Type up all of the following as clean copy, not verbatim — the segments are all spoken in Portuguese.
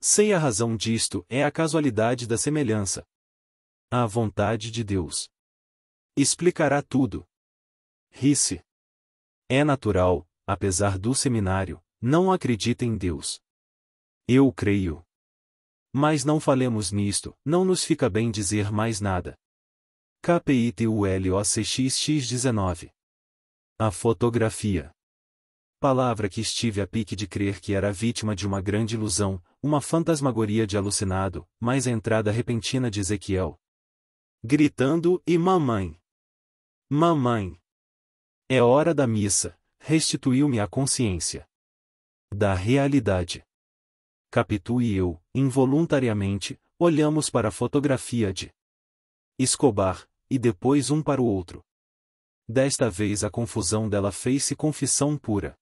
Sei a razão disto, é a casualidade da semelhança. A vontade de Deus explicará tudo. Ri-se. É natural, apesar do seminário, não acredita em Deus. Eu creio. Mas não falemos nisto, não nos fica bem dizer mais nada. KPITULOCXX19. A fotografia. Palavra que estive a pique de crer que era vítima de uma grande ilusão, uma fantasmagoria de alucinado, mas a entrada repentina de Ezequiel, gritando: e mamãe! Mamãe! É hora da missa, restituiu-me a consciência da realidade. Capitu e eu, involuntariamente, olhamos para a fotografia de Escobar, e depois um para o outro. Desta vez a confusão dela fez-se confissão pura.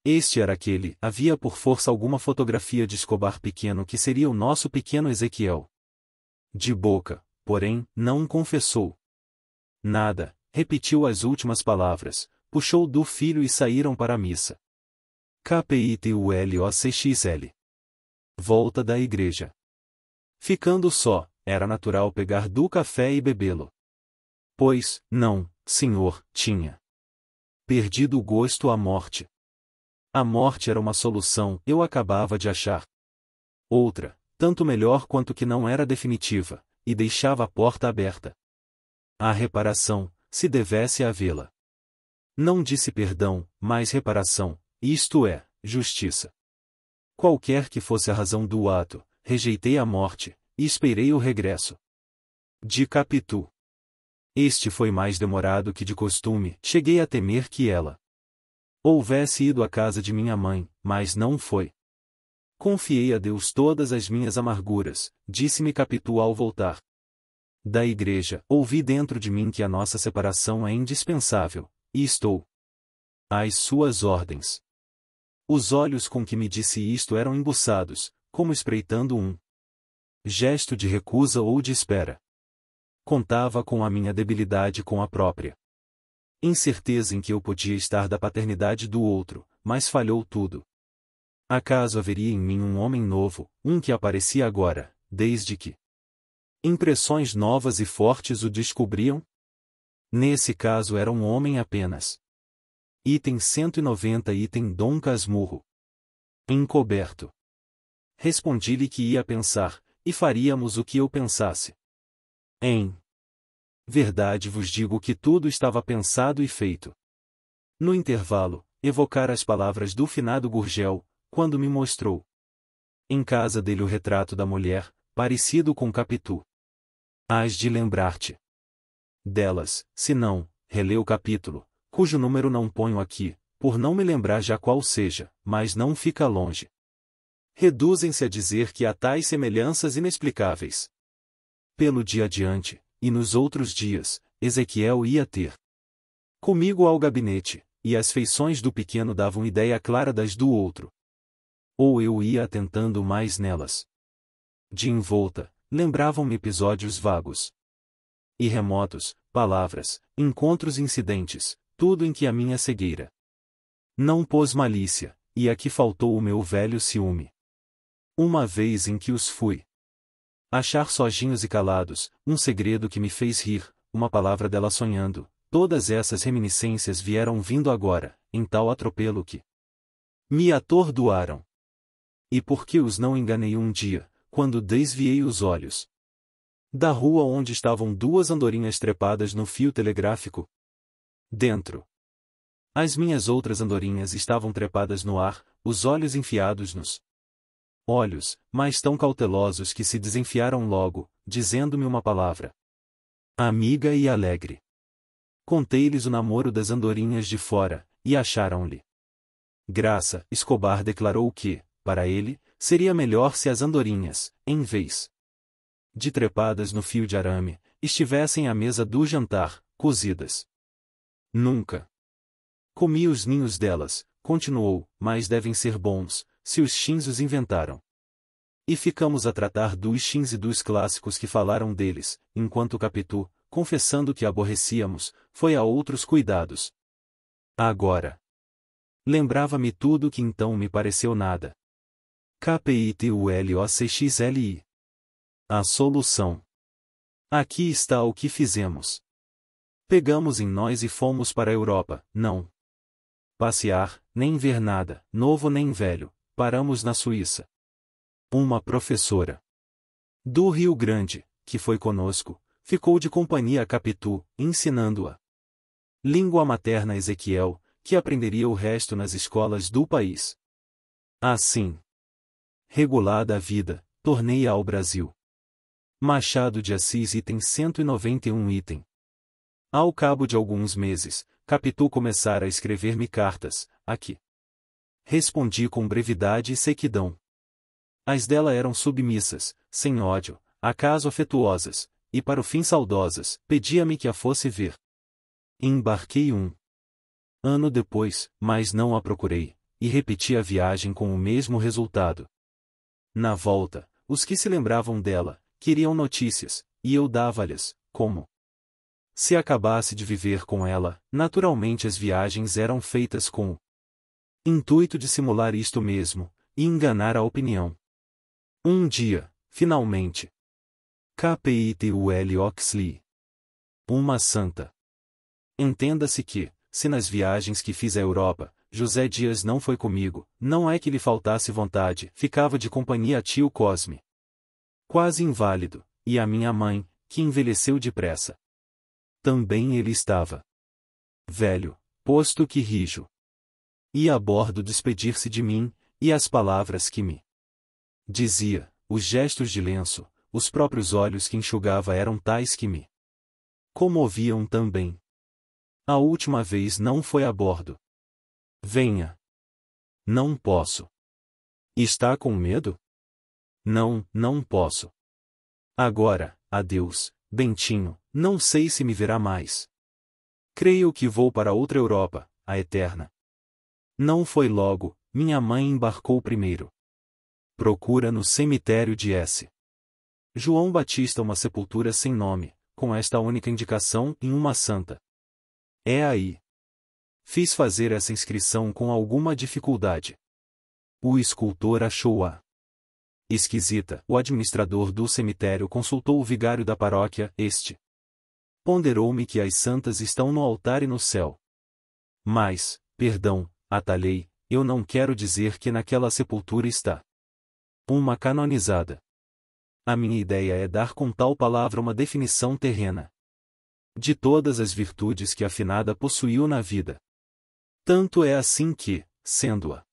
Este era aquele, havia por força alguma fotografia de Escobar pequeno que seria o nosso pequeno Ezequiel. De boca, porém, não confessou nada, repetiu as últimas palavras, puxou do filho e saíram para a missa. KPITULOCXL. Volta da igreja. Ficando só, era natural pegar do café e bebê-lo. Pois, não, senhor, tinha perdido o gosto à morte. A morte era uma solução, eu acabava de achar outra, tanto melhor quanto que não era definitiva, e deixava a porta aberta à reparação, se devesse havê-la. Não disse perdão, mas reparação, isto é, justiça. Qualquer que fosse a razão do ato, rejeitei a morte, e esperei o regresso de Capitu. Este foi mais demorado que de costume, cheguei a temer que ela houvesse ido à casa de minha mãe, mas não foi. Confiei a Deus todas as minhas amarguras, disse-me Capitu ao voltar da igreja, ouvi dentro de mim que a nossa separação é indispensável, e estou às suas ordens. Os olhos com que me disse isto eram embuçados, como espreitando um gesto de recusa ou de espera. Contava com a minha debilidade com a própria incerteza em que eu podia estar da paternidade do outro, mas falhou tudo. Acaso haveria em mim um homem novo, um que aparecia agora, desde que impressões novas e fortes o descobriam? Nesse caso era um homem apenas. Item 190 Item Dom Casmurro. Encoberto. Respondi-lhe que ia pensar, e faríamos o que eu pensasse. Em verdade vos digo que tudo estava pensado e feito. No intervalo, evocara as palavras do finado Gurgel, quando me mostrou em casa dele o retrato da mulher, parecido com Capitu. Hás de lembrar-te delas, se não, relê o capítulo, cujo número não ponho aqui, por não me lembrar já qual seja, mas não fica longe. Reduzem-se a dizer que há tais semelhanças inexplicáveis. Pelo dia adiante, e nos outros dias, Ezequiel ia ter comigo ao gabinete, e as feições do pequeno davam ideia clara das do outro. Ou eu ia atentando mais nelas. De envolta, lembravam-me episódios vagos e remotos, palavras, encontros incidentes, tudo em que a minha cegueira não pôs malícia, e aqui faltou o meu velho ciúme. Uma vez em que os fui achar sozinhos e calados, um segredo que me fez rir, uma palavra dela sonhando, todas essas reminiscências vieram vindo agora, em tal atropelo que me atordoaram. E por que os não enganei um dia, quando desviei os olhos da rua onde estavam duas andorinhas trepadas no fio telegráfico? Dentro. As minhas outras andorinhas estavam trepadas no ar, os olhos enfiados nos olhos, mas tão cautelosos que se desenfiaram logo, dizendo-me uma palavra amiga e alegre. Contei-lhes o namoro das andorinhas de fora, e acharam-lhe graça. Escobar declarou que, para ele, seria melhor se as andorinhas, em vez de trepadas no fio de arame, estivessem à mesa do jantar, cozidas. Nunca comi os ninhos delas, continuou, mas devem ser bons, se os chins os inventaram. E ficamos a tratar dos chins e dos clássicos que falaram deles, enquanto Capitu, confessando que aborrecíamos, foi a outros cuidados. Agora lembrava-me tudo que então me pareceu nada KPITULOCXLI. A solução. Aqui está o que fizemos. Pegamos em nós e fomos para a Europa, não passear, nem ver nada, novo nem velho, paramos na Suíça. Uma professora do Rio Grande, que foi conosco, ficou de companhia a Capitu, ensinando-a língua materna Ezequiel, que aprenderia o resto nas escolas do país. Assim, regulada a vida, tornei ao Brasil. Machado de Assis item 191 item. Ao cabo de alguns meses, Capitu começara a escrever-me cartas, a que respondi com brevidade e sequidão. As dela eram submissas, sem ódio, acaso afetuosas, e para o fim saudosas, pedia-me que a fosse ver. Embarquei um ano depois, mas não a procurei, e repeti a viagem com o mesmo resultado. Na volta, os que se lembravam dela, queriam notícias, e eu dava-lhes, como se acabasse de viver com ela. Naturalmente as viagens eram feitas com o intuito de simular isto mesmo, e enganar a opinião. Um dia, finalmente. KPITULOCXLI. Uma santa. Entenda-se que, se nas viagens que fiz à Europa, José Dias não foi comigo, não é que lhe faltasse vontade, ficava de companhia a tio Cosme, quase inválido, e a minha mãe, que envelheceu depressa. Também ele estava velho, posto que rijo. Ia a bordo despedir-se de mim, e as palavras que me dizia, os gestos de lenço, os próprios olhos que enxugava eram tais que me comoviam também. A última vez não foi a bordo. Venha. Não posso. Está com medo? Não, não posso. Agora, adeus, Bentinho, não sei se me verá mais. Creio que vou para outra Europa, a eterna. Não foi logo, minha mãe embarcou primeiro. Procura no cemitério de S. João Batista uma sepultura sem nome, com esta única indicação em uma santa. É aí. Fiz fazer essa inscrição com alguma dificuldade. O escultor achou-a esquisita. O administrador do cemitério consultou o vigário da paróquia, este ponderou-me que as santas estão no altar e no céu. Mas, perdão, atalhei, eu não quero dizer que naquela sepultura está uma canonizada. A minha ideia é dar com tal palavra uma definição terrena de todas as virtudes que a finada possuiu na vida. Tanto é assim que, sendo a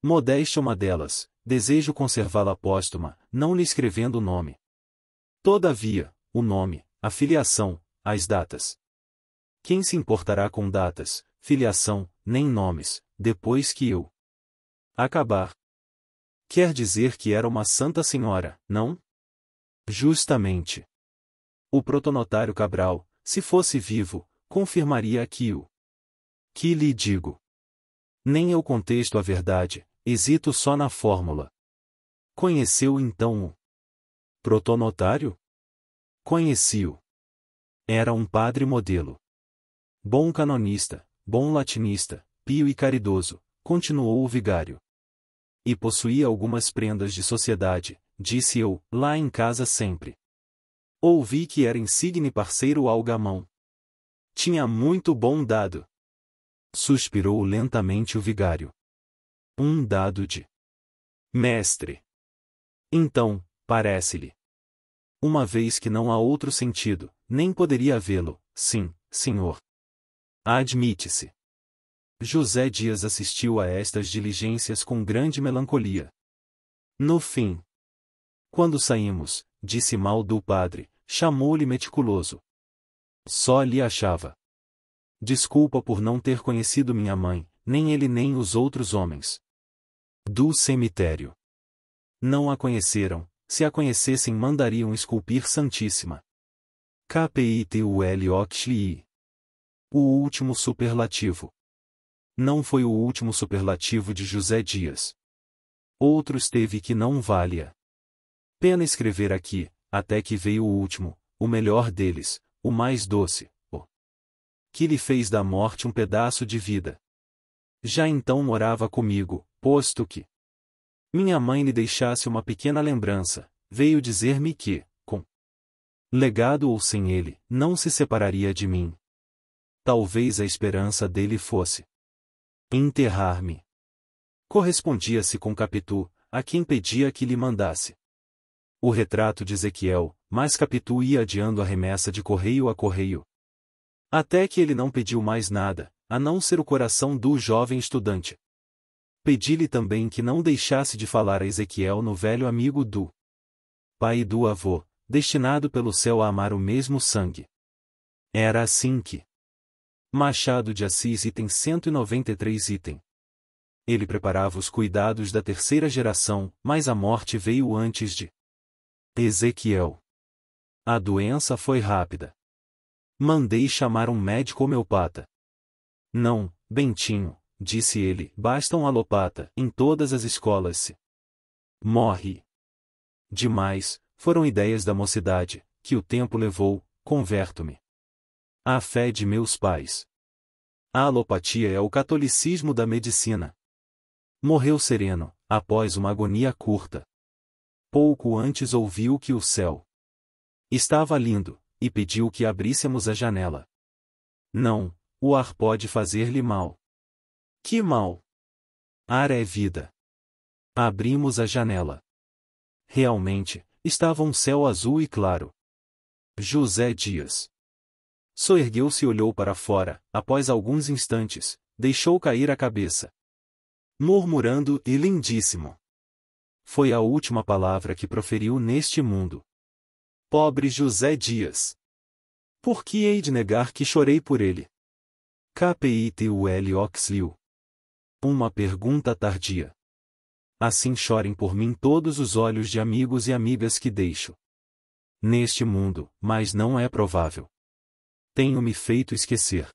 modéstia uma delas, desejo conservá-la póstuma, não lhe escrevendo o nome. Todavia, o nome, a filiação, as datas. Quem se importará com datas, filiação, nem nomes, depois que eu acabar? Quer dizer que era uma santa senhora, não? Justamente. O protonotário Cabral, se fosse vivo, confirmaria aquilo que lhe digo. Nem eu contesto a verdade, hesito só na fórmula. Conheceu então o protonotário? Conheci-o. Era um padre modelo. Bom canonista, bom latinista, pio e caridoso, continuou o vigário. E possuía algumas prendas de sociedade, disse eu, lá em casa sempre. Ouvi que era insigne parceiro ao gamão. Tinha muito bom dado. Suspirou lentamente o vigário. Um dado de mestre. Então, parece-lhe. Uma vez que não há outro sentido, nem poderia havê-lo, sim, senhor. Admite-se. José Dias assistiu a estas diligências com grande melancolia. No fim, quando saímos, disse mal do padre, chamou-lhe meticuloso. Só lhe achava desculpa por não ter conhecido minha mãe, nem ele nem os outros homens do cemitério. Não a conheceram, se a conhecessem mandariam esculpir Santíssima. KPITULOCXLI. O último superlativo. Não foi o último superlativo de José Dias. Outros teve que não valha pena escrever aqui, até que veio o último, o melhor deles, o mais doce, o que lhe fez da morte um pedaço de vida. Já então morava comigo, posto que Minha mãe lhe deixasse uma pequena lembrança, veio dizer-me que, com legado ou sem ele, não se separaria de mim. Talvez a esperança dele fosse enterrar-me. Correspondia-se com Capitu, a quem pedia que lhe mandasse o retrato de Ezequiel, mas Capitu ia adiando a remessa de correio a correio. Até que ele não pediu mais nada, a não ser o coração do jovem estudante. Pedi-lhe também que não deixasse de falar a Ezequiel no velho amigo do pai e do avô, destinado pelo céu a amar o mesmo sangue. Era assim que Machado de Assis item 193 item. Ele preparava os cuidados da terceira geração, mas a morte veio antes de Ezequiel. A doença foi rápida. Mandei chamar um médico homeopata. Não, Bentinho, disse ele, basta um alopata, em todas as escolas se morre. Demais, foram ideias da mocidade, que o tempo levou, converto-me à fé de meus pais. A alopatia é o catolicismo da medicina. Morreu sereno, após uma agonia curta. Pouco antes ouviu que o céu estava lindo, e pediu que abríssemos a janela. Não, o ar pode fazer-lhe mal. Que mal? Ar é vida. Abrimos a janela. Realmente, estava um céu azul e claro. José Dias soergueu-se e olhou para fora, após alguns instantes, deixou cair a cabeça, murmurando, e lindíssimo. Foi a última palavra que proferiu neste mundo. Pobre José Dias! Por que hei de negar que chorei por ele? Capitol Oxliu. Uma pergunta tardia. Assim chorem por mim todos os olhos de amigos e amigas que deixo neste mundo, mas não é provável. Tenho-me feito esquecer.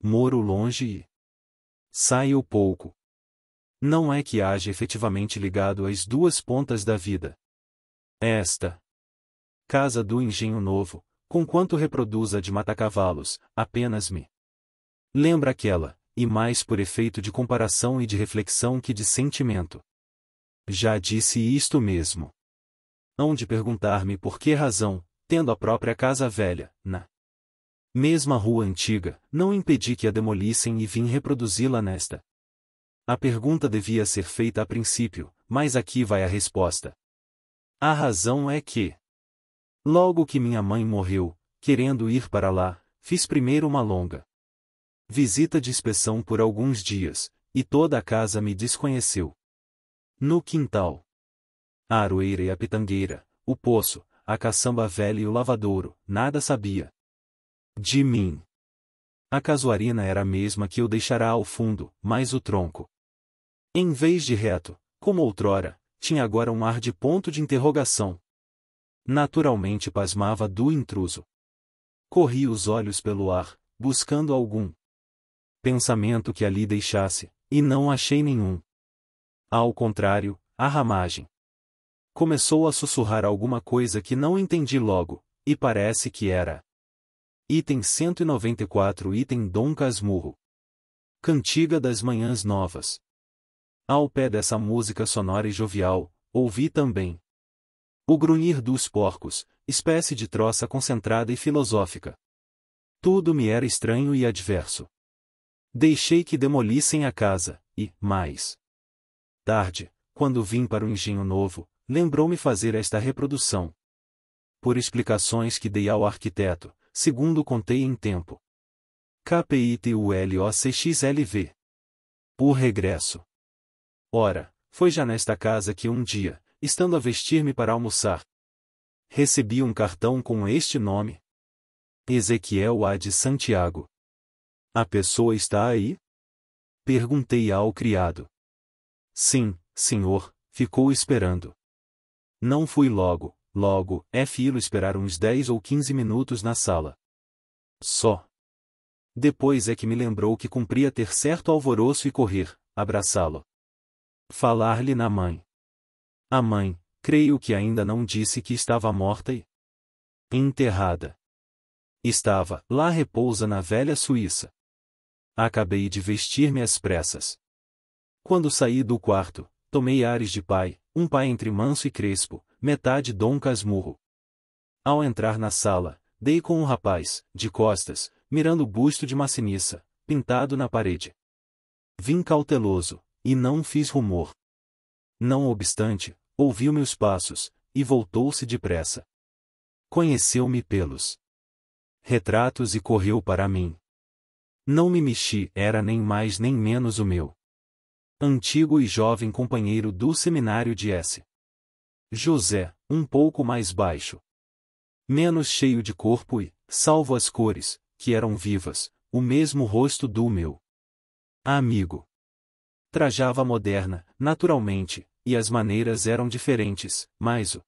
Moro longe e saio pouco. Não é que haja efetivamente ligado às duas pontas da vida. Esta casa do Engenho Novo, conquanto reproduz a de Matacavalos, apenas me lembra aquela, e mais por efeito de comparação e de reflexão que de sentimento. Já disse isto mesmo. Hão de perguntar-me por que razão, tendo a própria casa velha, na mesma rua antiga, não impedi que a demolissem e vim reproduzi-la nesta. A pergunta devia ser feita a princípio, mas aqui vai a resposta. A razão é que, logo que minha mãe morreu, querendo ir para lá, fiz primeiro uma longa visita de inspeção por alguns dias, e toda a casa me desconheceu. No quintal, a aroeira e a pitangueira, o poço, a caçamba velha e o lavadouro, nada sabia de mim. A casuarina era a mesma que eu deixara ao fundo, mas o tronco, em vez de reto, como outrora, tinha agora um ar de ponto de interrogação. Naturalmente pasmava do intruso. Corri os olhos pelo ar, buscando algum pensamento que ali deixasse, e não achei nenhum. Ao contrário, a ramagem começou a sussurrar alguma coisa que não entendi logo, e parece que era item 194 item Dom Casmurro. Cantiga das Manhãs Novas. Ao pé dessa música sonora e jovial, ouvi também o grunhir dos porcos, espécie de troça concentrada e filosófica. Tudo me era estranho e adverso. Deixei que demolissem a casa, e, mais tarde, quando vim para o Engenho Novo, lembrou-me fazer esta reprodução. Por explicações que dei ao arquiteto, segundo contei em tempo. KPITULOCXLV. O regresso. Ora, foi já nesta casa que um dia, estando a vestir-me para almoçar, recebi um cartão com este nome: Ezequiel A. de Santiago. A pessoa está aí? Perguntei ao criado. Sim, senhor, ficou esperando. Não fui logo, é filo esperar uns 10 ou 15 minutos na sala. Só. Depois é que me lembrou que cumpria ter certo alvoroço e correr, abraçá-lo. Falar-lhe na mãe. A mãe, creio que ainda não disse que estava morta e enterrada. Estava, lá repousa na velha Suíça. Acabei de vestir-me às pressas. Quando saí do quarto, tomei ares de pai, um pai entre manso e crespo, metade Dom Casmurro. Ao entrar na sala, dei com um rapaz, de costas, mirando o busto de Massiniça, pintado na parede. Vim cauteloso, e não fiz rumor. Não obstante, ouviu meus passos, e voltou-se depressa. Conheceu-me pelos retratos e correu para mim. Não me mexi, era nem mais nem menos o meu antigo e jovem companheiro do seminário de S. José, um pouco mais baixo, menos cheio de corpo e, salvo as cores, que eram vivas, o mesmo rosto do meu amigo. Trajava moderna, naturalmente, e as maneiras eram diferentes, mas o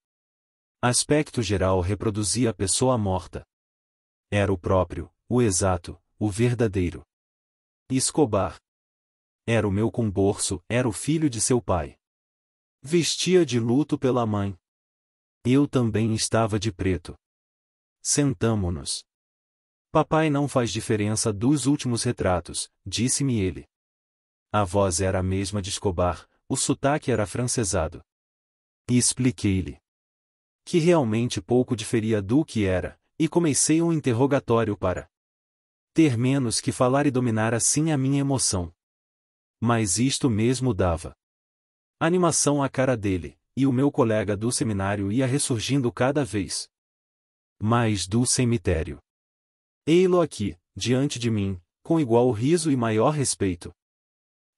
aspecto geral reproduzia a pessoa morta. Era o próprio, o exato, o verdadeiro Escobar. Era o meu comborço, era o filho de seu pai. Vestia de luto pela mãe. Eu também estava de preto. Sentamo-nos. Papai não faz diferença dos últimos retratos, disse-me ele. A voz era a mesma de Escobar, o sotaque era afrancesado. E expliquei-lhe que realmente pouco diferia do que era, e comecei um interrogatório para ter menos que falar e dominar assim a minha emoção. Mas isto mesmo dava animação à cara dele, e o meu colega do seminário ia ressurgindo cada vez mais do cemitério. Ei-lo aqui, diante de mim, com igual riso e maior respeito.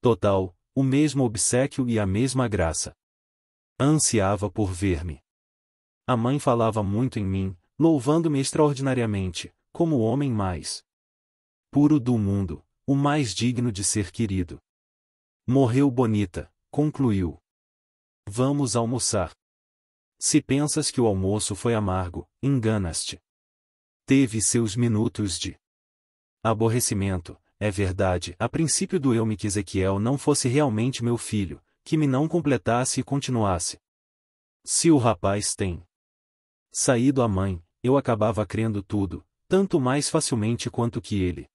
Total, o mesmo obséquio e a mesma graça. Ansiava por ver-me. A mãe falava muito em mim, louvando-me extraordinariamente, como o homem mais puro do mundo, o mais digno de ser querido. Morreu bonita, concluiu. Vamos almoçar. Se pensas que o almoço foi amargo, enganas-te. Teve seus minutos de aborrecimento, é verdade, a princípio doeu-me que Ezequiel não fosse realmente meu filho, que me não completasse e continuasse. Se o rapaz tem saído a mãe, eu acabava crendo tudo, tanto mais facilmente quanto que ele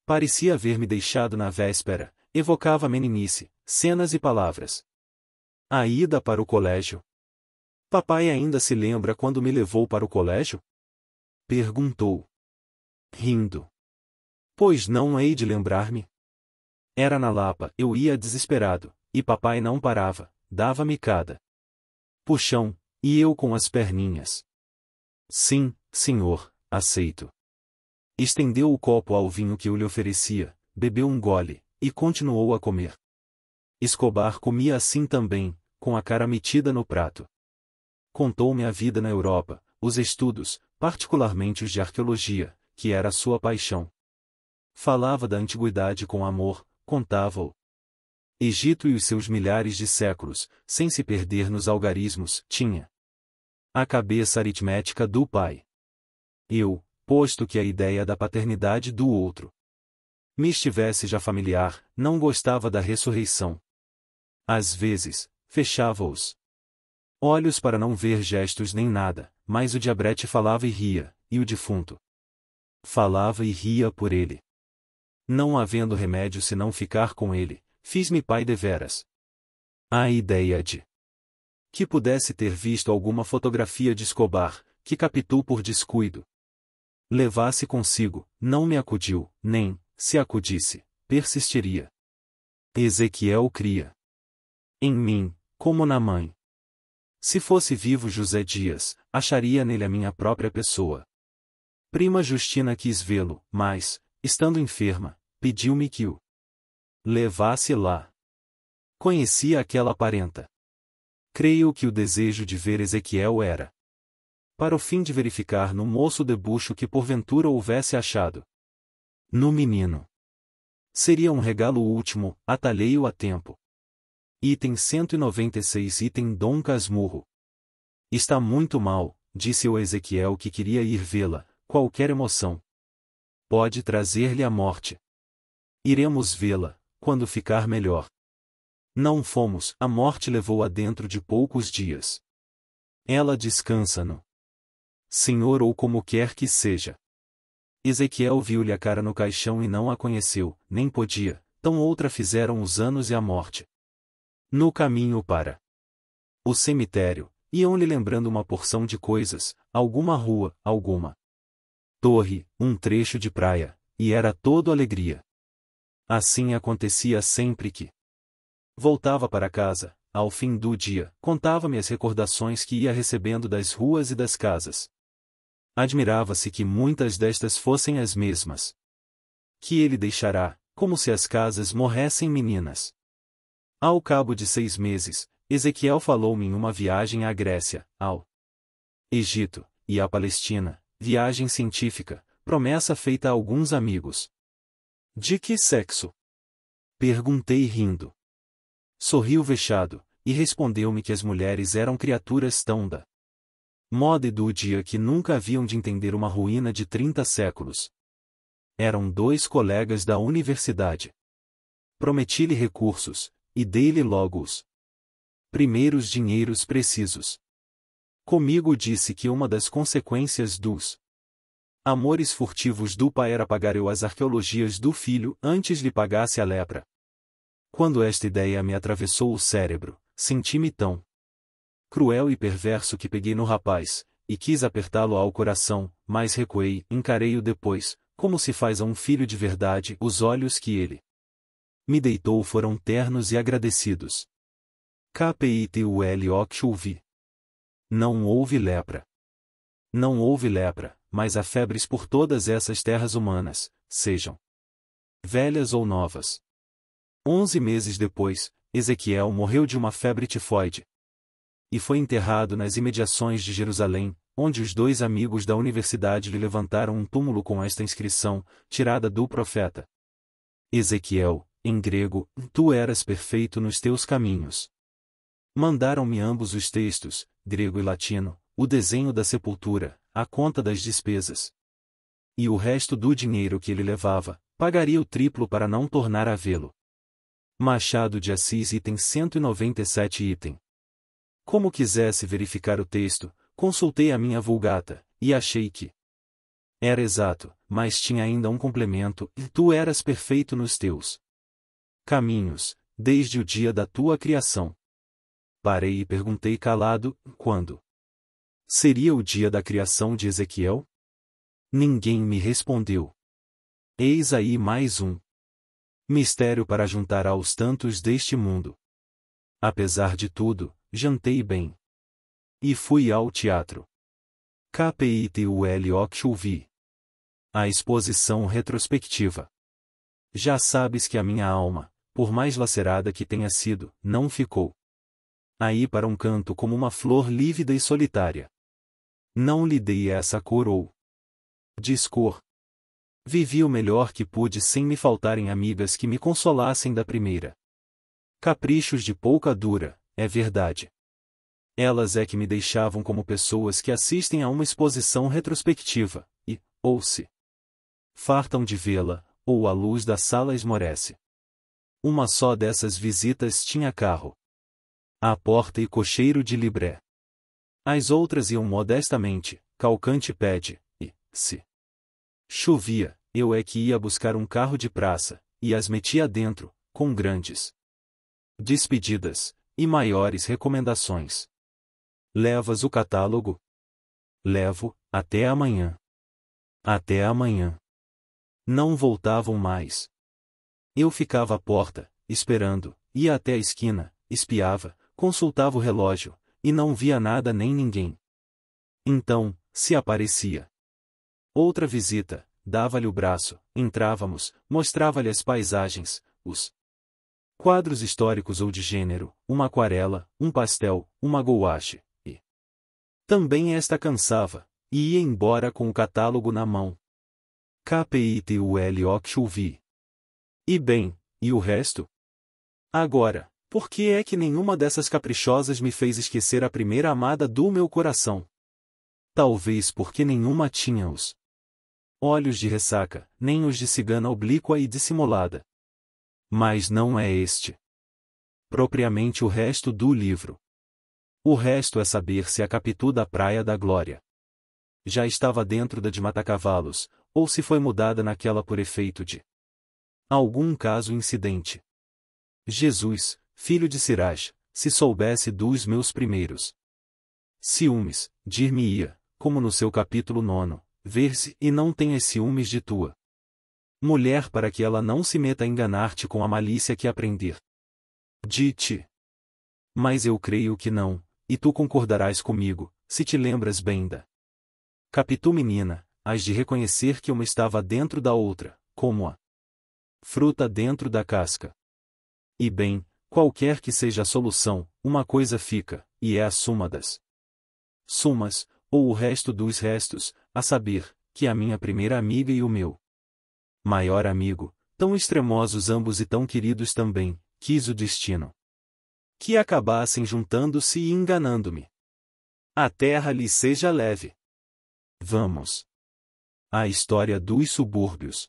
parecia haver-me deixado na véspera, evocava meninice, cenas e palavras. A ida para o colégio. Papai ainda se lembra quando me levou para o colégio? Perguntou. Rindo. Pois não hei de lembrar-me. Era na Lapa, eu ia desesperado, e papai não parava, dava-me cada puxão, e eu com as perninhas. Sim, senhor, aceito. Estendeu o copo ao vinho que eu lhe oferecia, bebeu um gole, e continuou a comer. Escobar comia assim também, com a cara metida no prato. Contou-me a vida na Europa, os estudos, particularmente os de arqueologia, que era a sua paixão. Falava da antiguidade com amor, contava-o Egito e os seus milhares de séculos, sem se perder nos algarismos, tinha a cabeça aritmética do pai. Eu, posto que a ideia da paternidade do outro me estivesse já familiar, não gostava da ressurreição. Às vezes, fechava os olhos para não ver gestos nem nada, mas o diabrete falava e ria, e o defunto falava e ria por ele. Não havendo remédio senão ficar com ele, fiz-me pai deveras. A ideia de que pudesse ter visto alguma fotografia de Escobar, que captou por descuido, levasse consigo, não me acudiu, nem, se acudisse, persistiria. Ezequiel cria em mim, como na mãe. Se fosse vivo José Dias, acharia nele a minha própria pessoa. Prima Justina quis vê-lo, mas, estando enferma, pediu-me que o levasse lá. Conhecia aquela parenta. Creio que o desejo de ver Ezequiel era para o fim de verificar no moço debuxo que porventura houvesse achado no menino. Seria um regalo último, atalhei-o a tempo. Item 196 Item Dom Casmurro. Está muito mal, disse eu a Ezequiel que queria ir vê-la, qualquer emoção pode trazer-lhe a morte. Iremos vê-la, quando ficar melhor. Não fomos, a morte levou-a dentro de poucos dias. Ela descansa no Senhor ou como quer que seja. Ezequiel viu-lhe a cara no caixão e não a conheceu, nem podia, tão outra fizeram os anos e a morte. No caminho para o cemitério, iam-lhe lembrando uma porção de coisas, alguma rua, alguma torre, um trecho de praia, e era todo alegria. Assim acontecia sempre que voltava para casa, ao fim do dia, contava-me as recordações que ia recebendo das ruas e das casas. Admirava-se que muitas destas fossem as mesmas que ele deixará, como se as casas morressem meninas. Ao cabo de 6 meses, Ezequiel falou-me em uma viagem à Grécia, ao Egito, e à Palestina, viagem científica, promessa feita a alguns amigos. De que sexo? Perguntei rindo. Sorriu vexado, e respondeu-me que as mulheres eram criaturas tão da moda e do dia que nunca haviam de entender uma ruína de 30 séculos. Eram 2 colegas da universidade. Prometi-lhe recursos, e dei-lhe logo os primeiros dinheiros precisos. Comigo disse que uma das consequências dos amores furtivos do pai era pagar eu as arqueologias do filho antes lhe pagasse a lepra. Quando esta ideia me atravessou o cérebro, senti-me tão cruel e perverso que peguei no rapaz, e quis apertá-lo ao coração, mas recuei, encarei-o depois, como se faz a um filho de verdade, os olhos que ele me deitou foram ternos e agradecidos. KPITULOKUV. Não houve lepra. Não houve lepra, mas há febres por todas essas terras humanas, sejam velhas ou novas. 11 meses depois, Ezequiel morreu de uma febre tifoide. E foi enterrado nas imediações de Jerusalém, onde os 2 amigos da universidade lhe levantaram um túmulo com esta inscrição, tirada do profeta Ezequiel, em grego, tu eras perfeito nos teus caminhos. Mandaram-me ambos os textos, grego e latino, o desenho da sepultura, a conta das despesas. E o resto do dinheiro que ele levava, pagaria o triplo para não tornar a vê-lo. Machado de Assis item 197 item. Como quisesse verificar o texto, consultei a minha Vulgata, e achei que era exato, mas tinha ainda um complemento, e tu eras perfeito nos teus caminhos, desde o dia da tua criação. Parei e perguntei calado, quando seria o dia da criação de Ezequiel? Ninguém me respondeu. Eis aí mais um mistério para juntar aos tantos deste mundo. Apesar de tudo, jantei bem. E fui ao teatro. KPITULOKUV. A exposição retrospectiva. Já sabes que a minha alma, por mais lacerada que tenha sido, não ficou aí para um canto como uma flor lívida e solitária. Não lhe dei essa cor ou descor. Vivi o melhor que pude sem me faltarem amigas que me consolassem da primeira. Caprichos de pouca dura, é verdade. Elas é que me deixavam como pessoas que assistem a uma exposição retrospectiva, e, ou se fartam de vê-la, ou a luz da sala esmorece. Uma só dessas visitas tinha carro à porta e cocheiro de libré. As outras iam modestamente, calcante pede, e, se chovia, eu é que ia buscar um carro de praça, e as metia dentro, com grandes despedidas, e maiores recomendações. Levas o catálogo? Levo, até amanhã. Até amanhã. Não voltavam mais. Eu ficava à porta, esperando, ia até a esquina, espiava, consultava o relógio, e não via nada nem ninguém. Então, se aparecia outra visita, dava-lhe o braço, entrávamos, mostrava-lhe as paisagens, os quadros históricos ou de gênero, uma aquarela, um pastel, uma gouache, e também esta cansava, e ia embora com o catálogo na mão. KPITULOKUV. E bem, e o resto? Agora, por que é que nenhuma dessas caprichosas me fez esquecer a primeira amada do meu coração? Talvez porque nenhuma tinha os olhos de ressaca, nem os de cigana oblíqua e dissimulada. Mas não é este propriamente o resto do livro. O resto é saber se a Capitu da Praia da Glória já estava dentro da de Matacavalos, ou se foi mudada naquela por efeito de algum caso incidente. Jesus, filho de Siraj, se soubesse dos meus primeiros ciúmes, dir-me-ia, como no seu capítulo 9, ver-se e não tenhas ciúmes de tua mulher para que ela não se meta a enganar-te com a malícia que aprender de ti. Mas eu creio que não, e tu concordarás comigo, se te lembras bem da Capitu menina, hás de reconhecer que uma estava dentro da outra, como a fruta dentro da casca. E bem, qualquer que seja a solução, uma coisa fica, e é a suma das sumas, ou o resto dos restos, a saber, que a minha primeira amiga e o meu maior amigo, tão extremosos ambos e tão queridos também, quis o destino que acabassem juntando-se e enganando-me. A terra lhe seja leve. Vamos à história dos subúrbios.